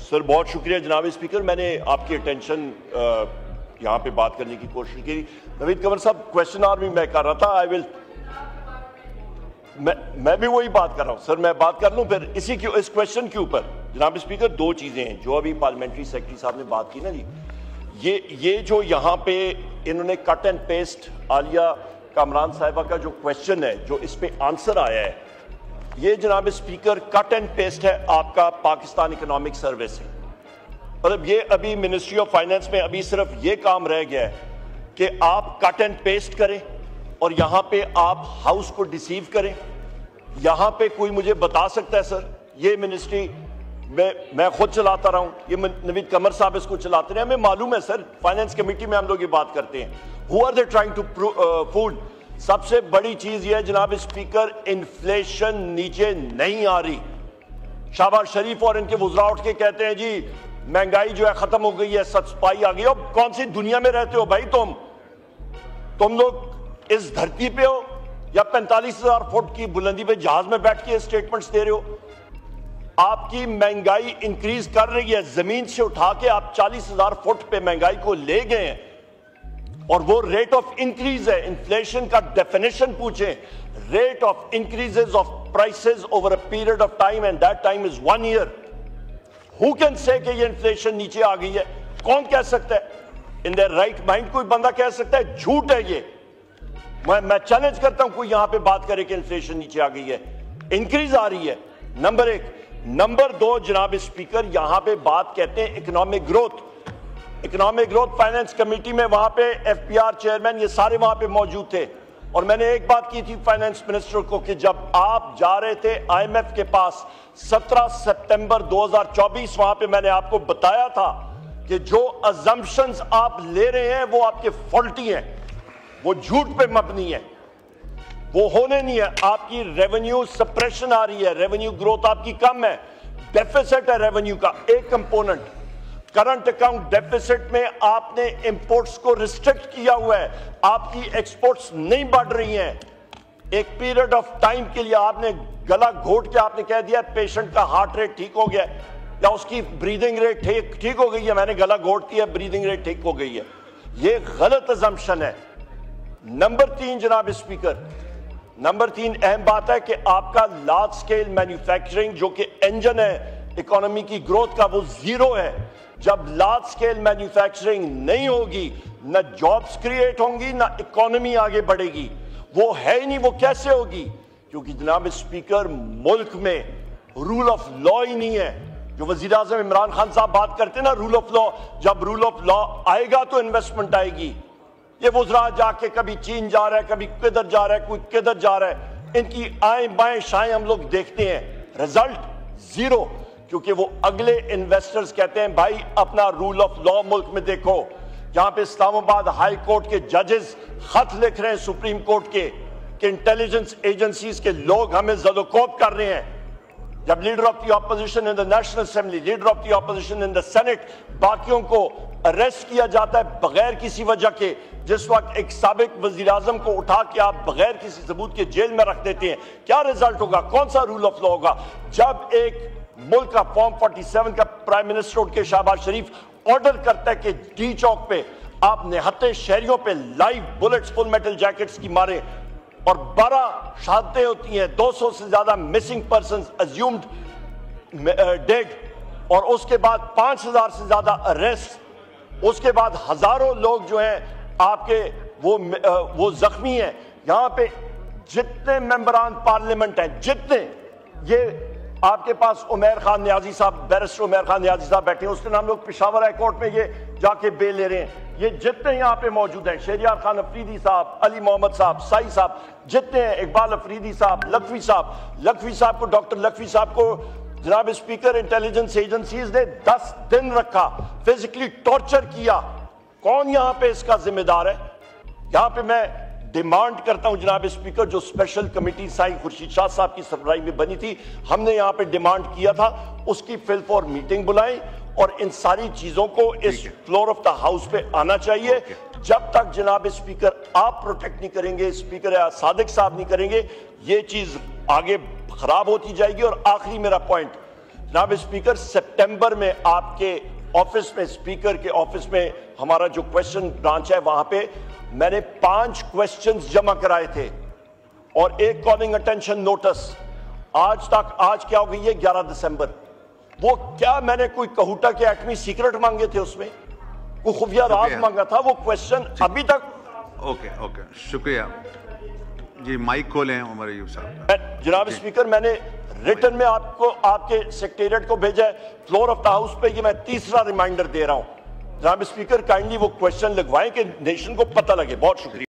سر بہت شکریہ جناب اسپیکر. میں نے آپ کی اٹینشن یہاں پہ بات کرنے کی کوشش کی. نوید قمر صاحب کویسچن آور بھی میں کر رہا تھا. میں بھی وہی بات کر رہا ہوں سر. میں بات کر لوں پھر اس کویسچن کے اوپر. جناب اسپیکر دو چیزیں ہیں جو ابھی پارلیمنٹری سیکرٹری صاحب نے بات کی نا جی. یہ جو یہاں پہ انہوں نے کٹ اینڈ پیسٹ عالیہ کامران صاحبہ کا جو کویسچن ہے جو اس پہ آنسر آیا ہے, یہ جناب اسپیکر کٹ اینڈ پیسٹ ہے آپ کا پاکستان اکنامک سروے سے. مطلب یہ ابھی منسٹری آف فائنانس میں ابھی صرف یہ کام رہ گیا ہے کہ آپ کٹ اینڈ پیسٹ کریں اور یہاں پہ آپ ہاؤس کو ڈیسیو کریں. یہاں پہ کوئی مجھے بتا سکتا ہے سر یہ منسٹری میں خود چلاتا رہا ہوں, یہ نوید قمر صاحب اس کو چلاتے رہے, ہمیں معلوم ہے سر فائنانس کمیٹی میں ہم لوگ یہ بات کرتے ہیں. Who are they trying to fool? سب سے بڑی چیز یہ ہے جناب اسپیکر, انفلیشن نیچے نہیں آ رہی. شہباز شریف اور ان کے وزراء اٹھ کے کہتے ہیں جی مہنگائی جو ہے ختم ہو گئی ہے, سچپائی آ گئی. اب کون سی دنیا میں رہتے ہو بھائی تم لوگ اس دھرتی پہ ہو یا 45,000 فٹ کی بلندی پہ جہاز میں بیٹھ کے اسٹیٹمنٹس دے رہے ہو؟ آپ کی مہنگائی انکریز کر رہی ہے, زمین سے اٹھا کے آپ 40,000 فٹ پہ مہنگائی کو لے گئے ہیں اور وہ ریٹ آف انکریز ہے. انفلیشن کا ڈیفینیشن پوچھیں, rate of increases of prices over a period of time and that time is 1 year. Who can say کہ یہ انفلیشن نیچے آ گئی ہے؟ کون کہہ سکتا ہے ان their right mind؟ کوئی بندہ کہہ سکتا ہے؟ جھوٹ ہے یہ. میں چیلنج کرتا ہوں کوئی یہاں پہ بات کرے کہ انفلیشن نیچے آ گئی ہے. انکریز آ رہی ہے, نمبر 1. نمبر 2 جناب اسپیکر, یہاں پہ بات کہتے ہیں economic growth. Economic growth finance committee میں وہاں پہ ایف پی آر چیئرمین یہ سارے وہاں پہ موجود تھے, اور میں نے ایک بات کی تھی فائنانس منسٹر کو کہ جب آپ جا رہے تھے آئی ایم ایف کے پاس 17 سپٹمبر 2024, وہاں پہ میں نے آپ کو بتایا تھا کہ جو ازمپشنز آپ لے رہے ہیں وہ آپ کے فالٹی ہیں, وہ جھوٹ پہ مبنی ہے, وہ ہونے نہیں ہے. آپ کی ریونیو سپریشن آ رہی ہے, ریونیو گروتھ آپ کی کم ہے, ڈیفیسٹ ہے ریونیو کا. ایک کمپوننٹ کرنٹ اکاؤنٹ ڈیفیسٹ میں آپ نے امپورٹس کو ریسٹرکٹ کیا ہوا ہے, آپ کی ایکسپورٹس نہیں بڑھ رہی ہیں. ایک پیریڈ آف ٹائم کے لیے آپ نے گلا گھوٹ کے آپ نے کہہ دیا پیشنٹ کا ہارٹ ریٹ ٹھیک ہو گیا یا اس کی بریدنگ ریٹ ٹھیک ہو گئی ہے, میں نے گلا گھوٹ دیا بریدنگ ریٹ ٹھیک ہو گئی ہے. یہ غلط ازمپشن ہے. نمبر 3 جناب اسپیکر, نمبر 3 اہم بات ہے کہ آپ کا لارج سکیل مینوفیکچرنگ جو کہ انجن ہے اکانومی کی گروتھ کا, وہ 0 ہے. جب لارج سکیل مینوفیکچرنگ نہیں ہوگی نہ جابز کریٹ ہوں گی نہ اکانومی آگے بڑھے گی. وہ ہے ہی نہیں, وہ کیسے ہوگی؟ کیونکہ جناب اسپیکر ملک میں رول آف لا ہی نہیں ہے. جو وزیر اعظم عمران خان صاحب بات کرتے ہیں نا رول آف لا, جب رول آف لا آئے گا تو انویسٹمنٹ آئے گی. یہ وزراء جا کے کبھی چین جا رہا ہے, کبھی کدھر جا رہا ہے, کوئی کدھر جا رہا ہے, ان کی آئیں بائیں شائیں ہم لوگ دیکھتے ہیں, رزلٹ 0. کیونکہ وہ اگلے انویسٹرز کہتے ہیں بھائی اپنا رول آف لا ملک میں دیکھو. جہاں پہ اسلام آباد ہائی کورٹ کے ججز خط لکھ رہے ہیں سپریم کورٹ کے کہ انٹیلیجنس ایجنسیز کے لوگ ہمیں زد و کوب کر رہے ہیں. جب leader of the opposition in the National Assembly, leader of the opposition in the Senate, باقیوں کو اریسٹ کیا جاتا ہے بغیر کسی وجہ کے, جس وقت ایک سابق وزیر اعظم کو اٹھا کے آپ بغیر کسی ثبوت کے جیل میں رکھ دیتے ہیں, کیا رزلٹ ہوگا؟ کون سا رول آف لا ہوگا؟ جب ایک ملک کا فارم 47 کا پرائم منسٹر اٹھ کے شہباز شریف آرڈر کرتا ہے کہ ڈی چوک پہ آپ نہتے شہریوں پہ لائیو بلٹس فل میٹل جیکٹس کی مارے اور 12 شہادتیں ہوتی ہیں, 200 سے زیادہ مسنگ پرسنز ازیومڈ ڈیڈ, اور اس کے بعد 5,000 سے زیادہ اریسٹ, اس کے بعد ہزاروں لوگ جو ہیں آپ کے وہ زخمی ہیں. یہاں پہ جتنے ممبران پارلیمنٹ ہیں, جتنے, یہ آپ کے پاس عمیر خان نیازی صاحب, بیرسٹر عمیر خان نیازی صاحب بیٹھے ہیں, اس دن ہم لوگ پشاور ہائی کورٹ میں یہ جا کے بیل لے رہے ہیں. یہ جتنے یہاں پہ موجود ہیں, شہریار خان افریدی صاحب, علی محمد صاحب, سائی صاحب, جتنے ہیں, اقبال افریدی صاحب, لکھوی صاحب کو, ڈاکٹر لکھوی صاحب کو جناب اسپیکر انٹیلیجنس ایجنسیز نے 10 دن رکھا, فزیکلی ٹارچر کیا. کون یہاں پہ اس کا ذمہ دار ہے؟ یہاں پہ میں ڈیمانڈ کرتا ہوں جناب اسپیکر, جو اسپیشل کمیٹی سائیں خورشید شاہ صاحب کی سربراہی میں بنی تھی, ہم نے یہاں پہ ڈیمانڈ کیا تھا اس کی فل فور میٹنگ بلائیں اور ان ساری چیزوں کو اس فلور آف دا ہاؤس پہ آنا چاہیے. جب تک جناب اسپیکر آپ پروٹیکٹ نہیں کریں گے, اسپیکر صادق صاحب نہیں کریں گے, یہ چیز آگے خراب ہوتی جائے گی. اور آخری میرا پوائنٹ, جناب اسپیکر سپٹمبر میں آپ کے آفس میں اسپیکر کے آفس میں ہمارا جو کویسچن برانچ ہے وہاں پہ میں نے 5 کویسچنز جمع کرائے تھے اور ایک کالنگ اٹینشن نوٹس. آج تک آج کیا ہو گئی ہے 11 دسمبر. وہ کیا میں نے کوئی کہوٹا کے ایٹمی سیکرٹ مانگے تھے اس میں کوئی خفیہ راز مانگا تھا وہ کویسچن ابھی تک. اوکے شکریہ جی. مائک کھولیں عمر ایوب صاحب. جناب اسپیکر میں نے ریٹن میں آپ کو آپ کے سیکریٹریٹ کو بھیجا ہے فلور آف دا ہاؤس پہ. یہ میں تیسرا ریمائنڈر دے رہا ہوں. جناب اسپیکر کائنڈلی وہ کویسچن لگوائیں کہ نیشن کو پتہ لگے. بہت شکریہ.